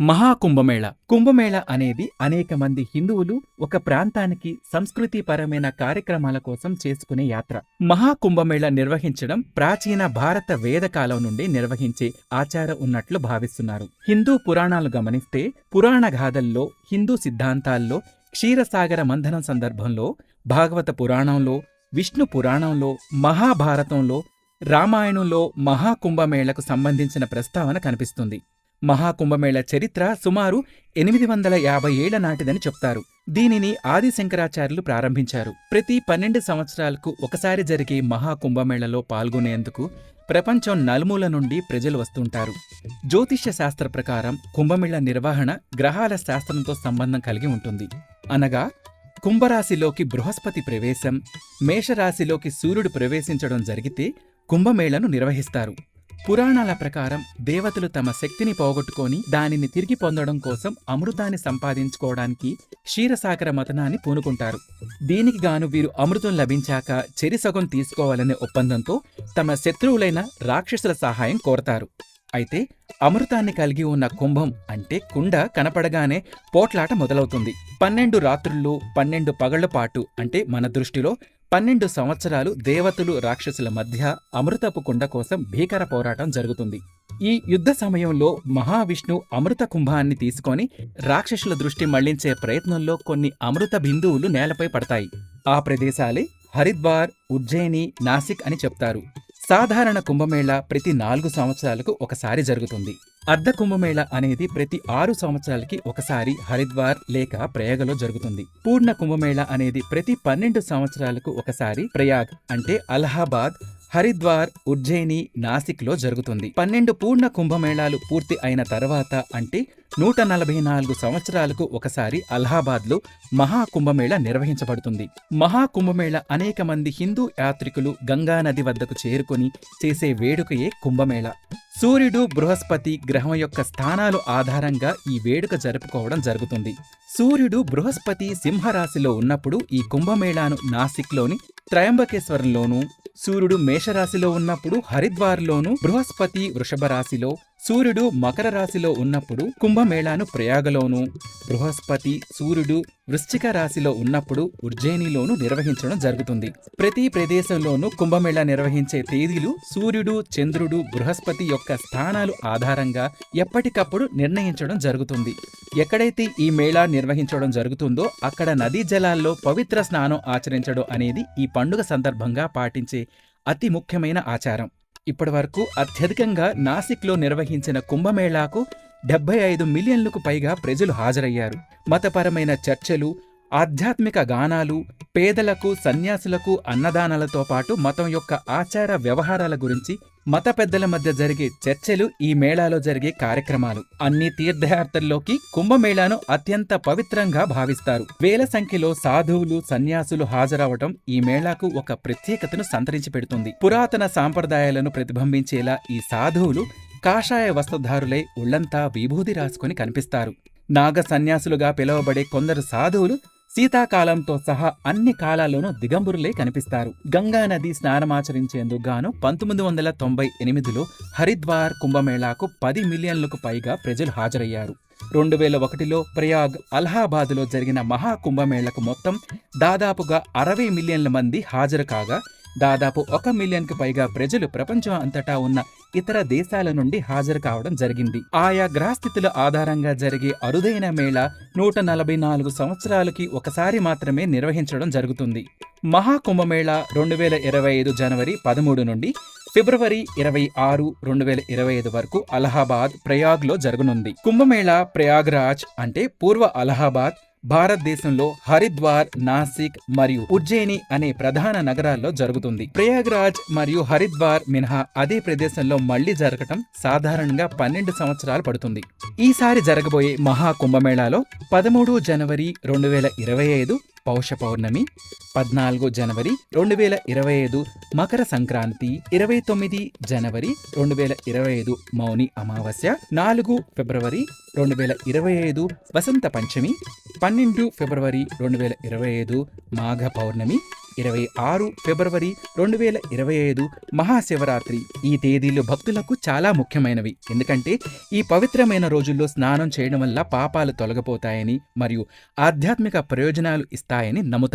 మహాకుంభమేళ కుంభమేళ అనేది అనేక మంది హిందువులు ఒక ప్రాంతానికి సంస్కృతిపరమైన కార్యక్రమాల కోసం చేసుకునే యాత్ర. మహాకుంభమేళ నిర్వహించడం ప్రాచీన భారత వేదకాలం నుండి నిర్వహించే ఆచారం ఉన్నట్లు భావిస్తున్నారు. హిందూ పురాణాలు గమనిస్తే పురాణ గాథల్లో, హిందూ సిద్ధాంతాల్లో, క్షీరసాగర మంథనం సందర్భంలో, భాగవత పురాణంలో, విష్ణు పురాణంలో, మహాభారతంలో, రామాయణంలో మహాకుంభమేళకు సంబంధించిన ప్రస్తావన కనిపిస్తుంది. మహాకుంభమేళ చరిత్ర సుమారు 850 ఏళ్ల నాటిదని చెప్తారు. దీనిని ఆదిశంకరాచార్యులు ప్రారంభించారు. ప్రతి 12 సంవత్సరాలకు ఒకసారి జరిగే మహాకుంభమేళలో పాల్గొనేందుకు ప్రపంచం నలుమూల నుండి ప్రజలు వస్తుంటారు. జ్యోతిష్య శాస్త్ర ప్రకారం కుంభమేళ నిర్వహణ గ్రహాల శాస్త్రంతో సంబంధం కలిగి ఉంటుంది. అనగా కుంభరాశిలోకి బృహస్పతి ప్రవేశం, మేషరాశిలోకి సూర్యుడు ప్రవేశించడం జరిగితే కుంభమేళను నిర్వహిస్తారు. పురాణాల ప్రకారం దేవతలు తమ శక్తిని పోగొట్టుకొని దానిని తిరిగి పొందడం కోసం అమృతాన్ని సంపాదించుకోవడానికి క్షీరసాగర మథనాన్ని పూనుకుంటారు. దీనికి గాను వీరు అమృతం లభించాక చెరిసగం తీసుకోవాలనే ఒప్పందంతో తమ శత్రువులైన రాక్షసుల సహాయం కోరతారు. అయితే అమృతాన్ని కలిగి ఉన్న కుంభం అంటే కుండ కనపడగానే పోట్లాట మొదలవుతుంది. 12 రాత్రుల్లో 12 పగళ్ల పాటు అంటే మన దృష్టిలో 12 సంవత్సరాలు దేవతలు రాక్షసుల మధ్య అమృతపు కుండ కోసం భీకర పోరాటం జరుగుతుంది. ఈ యుద్ధ సమయంలో మహావిష్ణు అమృత కుంభాన్ని తీసుకొని రాక్షసుల దృష్టి మళ్లించే ప్రయత్నంలో కొన్ని అమృత బిందువులు నేలపై పడతాయి. ఆ ప్రదేశాలే హరిద్వార్, ఉజ్జయిని, నాసిక్ అని చెప్తారు. సాధారణ కుంభమేళ ప్రతి 4 సంవత్సరాలకు ఒకసారి జరుగుతుంది. అర్ధ కుంభమేళ అనేది ప్రతి 6 సంవత్సరాలకి ఒకసారి హరిద్వార్ లేక ప్రయాగలో జరుగుతుంది. పూర్ణ కుంభమేళ అనేది ప్రతి 12 సంవత్సరాలకు ఒకసారి ప్రయాగ్ అంటే అలహాబాద్, హరిద్వార్, ఉజ్జయిని, నాసిక్లో జరుగుతుంది. 12 పూర్ణ కుంభమేళాలు పూర్తి అయిన తర్వాత అంటే 144 సంవత్సరాలకు ఒకసారి అలహాబాద్లో మహాకుంభమేళ నిర్వహించబడుతుంది. మహాకుంభమేళ అనేక మంది హిందూ యాత్రికులు గంగానది వద్దకు చేరుకుని చేసే వేడుకయే కుంభమేళ. సూర్యుడు, బృహస్పతి గ్రహం యొక్క స్థానాలు ఆధారంగా ఈ వేడుక జరుపుకోవడం జరుగుతుంది. సూర్యుడు బృహస్పతి సింహరాశిలో ఉన్నప్పుడు ఈ కుంభమేళాను నాసిక్లోని త్రయంబకేశ్వరంలోనూ, సూర్యుడు మేషరాశిలో ఉన్నప్పుడు హరిద్వార్లోనూ, బృహస్పతి వృషభ రాశిలో, సూర్యుడు మకర రాశిలో ఉన్నప్పుడు కుంభమేళాను ప్రయాగలోనూ, బృహస్పతి సూర్యుడు వృశ్చిక రాశిలో ఉన్నప్పుడు ఉజ్జయినిలోనూ నిర్వహించడం జరుగుతుంది. ప్రతి ప్రదేశంలోనూ కుంభమేళా నిర్వహించే తేదీలు సూర్యుడు, చంద్రుడు, బృహస్పతి యొక్క స్థానాలు ఆధారంగా ఎప్పటికప్పుడు నిర్ణయించడం జరుగుతుంది. ఎక్కడైతే ఈ మేళా నిర్వహించడం జరుగుతుందో అక్కడ నదీ జలాల్లో పవిత్ర స్నానం ఆచరించడం అనేది ఈ పండుగ సందర్భంగా పాటించే అతి ముఖ్యమైన ఆచారం. ఇప్పటివరకు అత్యధికంగా నాసిక్లో నిర్వహించిన కుంభమేళాకు 75 మిలియన్లకు పైగా ప్రజలు హాజరయ్యారు. మతపరమైన చర్చలు, ఆధ్యాత్మిక గానాలు, పేదలకు, సన్యాసులకు అన్నదానాలతో పాటు మతం యొక్క ఆచార వ్యవహారాల గురించి మత పెద్దల మధ్య జరిగే చర్చలు ఈ మేళాలో జరిగే కార్యక్రమాలు. అన్ని తీర్థయాత్రల్లోకి కుంభమేళాను అత్యంత పవిత్రంగా భావిస్తారు. వేల సంఖ్యలో సాధువులు, సన్యాసులు హాజరవటం ఈ మేళాకు ఒక ప్రత్యేకతను సంతరించి పెడుతుంది. పురాతన సాంప్రదాయాలను ప్రతిబింబించేలా ఈ సాధువులు కాషాయ వస్త్రధారులై ఒళ్లంతా విభూది రాసుకుని కనిపిస్తారు. నాగ సన్యాసులుగా పిలువబడే కొందరు సాధువులు శీతాకాలంతో సహా అన్ని కాలాల్లోనూ దిగంబరులై కనిపిస్తారు. గంగానది స్నానమాచరించేందుకు గాను 1998లో హరిద్వార్ కుంభమేళాకు 10 మిలియన్లకు పైగా ప్రజలు హాజరయ్యారు. 2001లో ప్రయాగ్, అలహాబాద్లో జరిగిన మహాకుంభమేళకు మొత్తం దాదాపుగా 60 మిలియన్ల మంది హాజరు కాగా దాదాపు 1 మిలియన్కు పైగా ప్రజలు ప్రపంచం అంతటా ఉన్న ఇతర దేశాల నుండి హాజరు కావడం జరిగింది. ఆయా గ్రహస్థితుల ఆధారంగా జరిగే అరుదైన మేళ 144 సంవత్సరాలకి ఒకసారి మాత్రమే నిర్వహించడం జరుగుతుంది. మహాకుంభమేళ 2025 జనవరి 13 నుండి ఫిబ్రవరి 26, 2025 వరకు అలహాబాద్, ప్రయాగ్లో జరగనుంది. కుంభమేళ ప్రయాగ్రాజ్ అంటే పూర్వ అలహాబాద్, భారతదేశంలో హరిద్వార్, నాసిక్ మరియు ఉజ్జయిని అనే ప్రధాన నగరాల్లో జరుగుతుంది. ప్రయాగ్రాజ్ మరియు హరిద్వార్ మినహా అదే ప్రదేశంలో మళ్లీ జరగటం సాధారణంగా 12 సంవత్సరాలు పడుతుంది. ఈసారి జరగబోయే మహాకుంభమేళాలో 13 జనవరి 2025 పౌష పౌర్ణమి, 14 జనవరి 2025 మకర సంక్రాంతి, 29 జనవరి 2025 మౌని అమావాస్య, 4 ఫిబ్రవరి 2025 వసంత పంచమి, 12 ఫిబ్రవరి 2025 మాఘ పౌర్ణమి, 26 ఫిబ్రవరి 2025 మహాశివరాత్రి. ఈ తేదీలు భక్తులకు చాలా ముఖ్యమైనవి. ఎందుకంటే ఈ పవిత్రమైన రోజుల్లో స్నానం చేయడం వల్ల పాపాలు తొలగిపోతాయని మరియు ఆధ్యాత్మిక ప్రయోజనాలు ఇస్తాయని నమ్ముతారు.